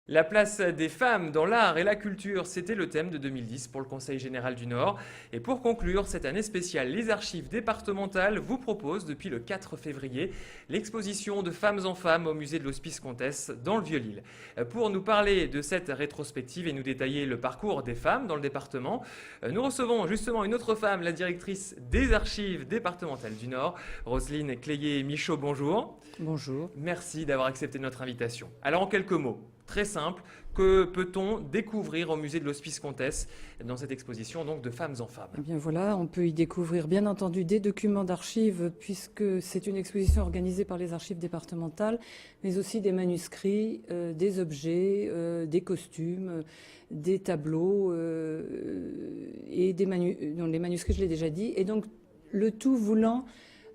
La place des femmes dans l'art et la culture, c'était le thème de 2010 pour le Conseil général du Nord. Et pour conclure cette année spéciale, les archives départementales vous proposent depuis le 4 février l'exposition de Femmes en Femmes au musée de l'Hospice Comtesse dans le Vieux-Lille. Pour nous parler de cette rétrospective et nous détailler le parcours des femmes dans le département, nous recevons justement une autre femme, la directrice des archives départementales du Nord, Roselyne Cléier-Michaud, bonjour. Bonjour. Merci d'avoir accepté notre invitation. Alors en quelques mots, très simple, que peut-on découvrir au musée de l'Hospice Comtesse dans cette exposition donc de Femmes en Femmes? Eh bien voilà, on peut y découvrir bien entendu des documents d'archives puisque c'est une exposition organisée par les archives départementales, mais aussi des manuscrits, des objets, des costumes, des tableaux et les manuscrits, je l'ai déjà dit, et donc le tout voulant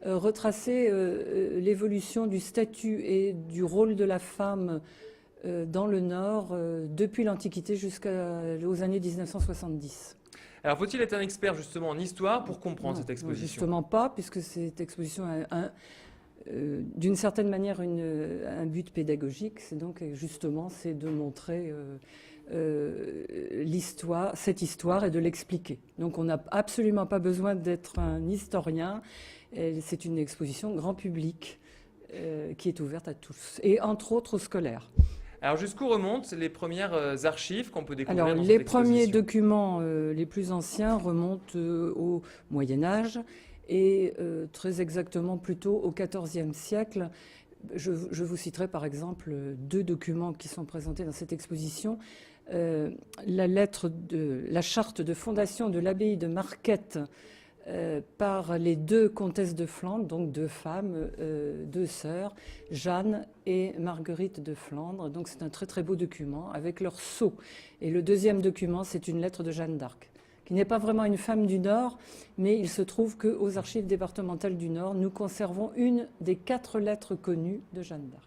retracer l'évolution du statut et du rôle de la femme dans le Nord depuis l'Antiquité jusqu'aux années 1970. Alors faut-il être un expert justement en histoire pour comprendre Non, cette exposition? justement pas, puisque cette exposition a d'une certaine manière un but pédagogique. C'est donc justement c'est de montrer cette histoire et de l'expliquer. Donc on n'a absolument pas besoin d'être un historien. C'est une exposition grand public qui est ouverte à tous, et entre autres aux scolaires. Alors jusqu'où remontent les premières archives qu'on peut découvrir Alors, dans les cette exposition? premiers documents les plus anciens remontent au Moyen Âge et très exactement plutôt au XIVe siècle. Je vous citerai par exemple deux documents qui sont présentés dans cette exposition. La charte de fondation de l'abbaye de Marquette par les deux comtesses de Flandre, donc deux femmes, deux sœurs, Jeanne et Marguerite de Flandre. Donc c'est un très très beau document avec leur sceau. Et le deuxième document, c'est une lettre de Jeanne d'Arc, qui n'est pas vraiment une femme du Nord, mais il se trouve qu'aux archives départementales du Nord, nous conservons une des 4 lettres connues de Jeanne d'Arc.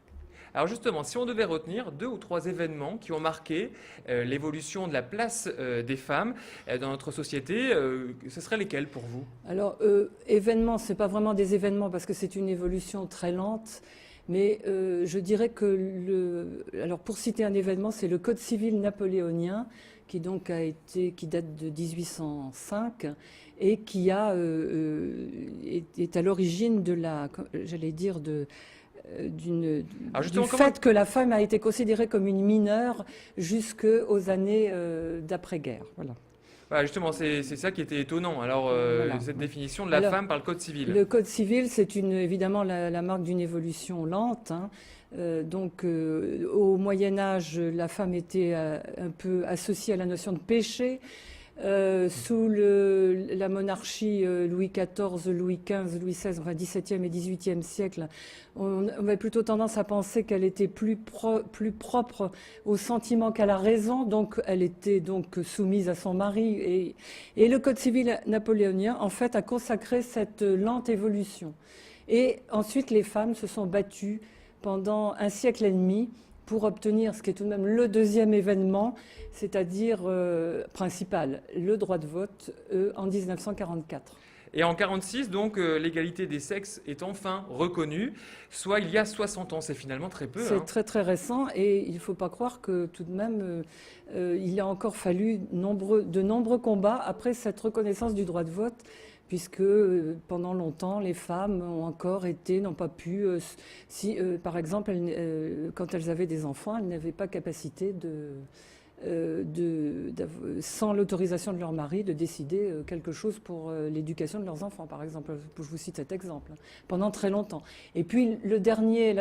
Alors justement, si on devait retenir 2 ou 3 événements qui ont marqué l'évolution de la place des femmes dans notre société, ce seraient lesquels pour vous? Alors, événements, ce n'est pas vraiment des événements parce que c'est une évolution très lente, mais je dirais que alors pour citer un événement, c'est le Code civil napoléonien qui donc qui date de 1805 et qui est à l'origine de du fait que la femme a été considérée comme une mineure jusqu'aux années d'après-guerre. Voilà. Voilà, justement, c'est ça qui était étonnant. Alors, Voilà. cette définition de la femme par le Code civil. Le Code civil, c'est évidemment la marque d'une évolution lente. Au Moyen-Âge, la femme était un peu associée à la notion de péché. Sous la monarchie Louis XIV, Louis XV, Louis XVI, enfin XVIIe et XVIIIe siècle, on avait plutôt tendance à penser qu'elle était plus propre au sentiment qu'à la raison, donc elle était donc soumise à son mari. Et le Code civil napoléonien, en fait, a consacré cette lente évolution. Et ensuite, les femmes se sont battues pendant un siècle et demi pour obtenir ce qui est tout de même le deuxième événement, c'est-à-dire principal, le droit de vote en 1944. Et en 1946, donc, l'égalité des sexes est enfin reconnue, soit il y a 60 ans. C'est finalement très peu. C'est très très récent et il ne faut pas croire que tout de même, il a encore fallu de nombreux combats après cette reconnaissance du droit de vote, puisque pendant longtemps, les femmes n'ont pas pu, par exemple, quand elles avaient des enfants, elles n'avaient pas capacité sans l'autorisation de leur mari, de décider quelque chose pour l'éducation de leurs enfants, par exemple. Je vous cite cet exemple, pendant très longtemps. Et puis la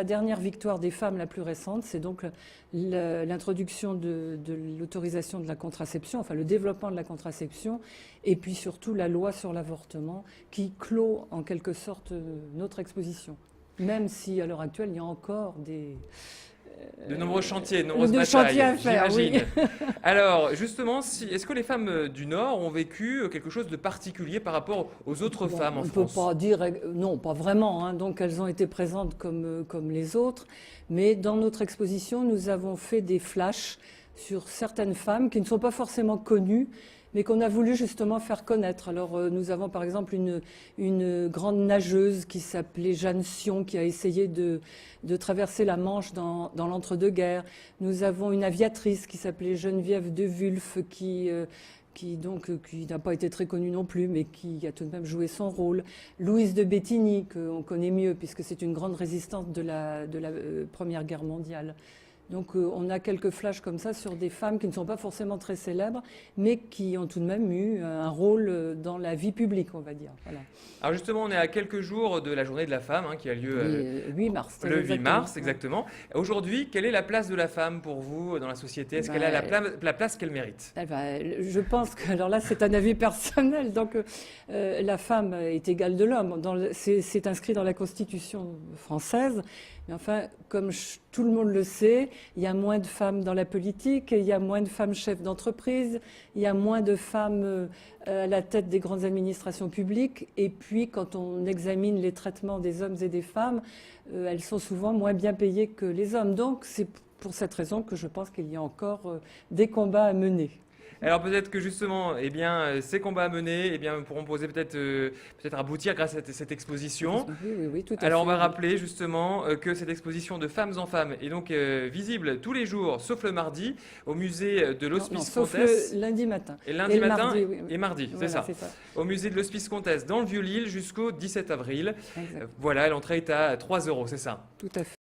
dernière victoire des femmes la plus récente, c'est donc l'introduction de l'autorisation de la contraception, enfin le développement de la contraception, et puis surtout la loi sur l'avortement qui clôt en quelque sorte notre exposition. Même si à l'heure actuelle, il y a encore de nombreux chantiers, de nombreuses batailles, à faire, j'imagine. Oui. Alors, justement, est-ce que les femmes du Nord ont vécu quelque chose de particulier par rapport aux autres femmes en France? On ne peut pas dire, non, pas vraiment. Hein. Donc, elles ont été présentes comme les autres. Mais dans notre exposition, nous avons fait des flashs sur certaines femmes qui ne sont pas forcément connues, mais qu'on a voulu justement faire connaître. Alors nous avons par exemple une grande nageuse qui s'appelait Jeanne Sion, qui a essayé de traverser la Manche dans l'entre-deux-guerres. Nous avons une aviatrice qui s'appelait Geneviève de Wulf, qui n'a pas été très connue non plus, mais qui a tout de même joué son rôle. Louise de Bétigny, qu'on connaît mieux, puisque c'est une grande résistante de la Première Guerre mondiale. Donc on a quelques flashs comme ça sur des femmes qui ne sont pas forcément très célèbres, mais qui ont tout de même eu un rôle dans la vie publique, on va dire. Voilà. Alors justement, on est à quelques jours de la journée de la femme qui a lieu 8 mars. Le 8 mars, exactement. Aujourd'hui, quelle est la place de la femme pour vous dans la société? Est-ce qu'elle a la place qu'elle mérite? Je pense que, alors là, c'est un avis personnel, donc la femme est égale de l'homme. C'est inscrit dans la Constitution française. Mais enfin, comme tout le monde le sait, il y a moins de femmes dans la politique, il y a moins de femmes chefs d'entreprise, il y a moins de femmes à la tête des grandes administrations publiques. Et puis, quand on examine les traitements des hommes et des femmes, elles sont souvent moins bien payées que les hommes. Donc, c'est pour cette raison que je pense qu'il y a encore des combats à mener. Alors peut-être que justement, ces combats à mener pourront peut-être aboutir grâce à cette exposition. Oui, tout à fait. Alors on va rappeler justement que cette exposition de femmes en femmes est donc visible tous les jours, sauf le mardi, au musée de l'Hospice Comtesse. Sauf le lundi matin. Et lundi matin mardi, et mardi, voilà, c'est ça. Au musée de l'Hospice Comtesse dans le Vieux-Lille jusqu'au 17 avril. Exact. Voilà, l'entrée est à 3 €, c'est ça. Tout à fait.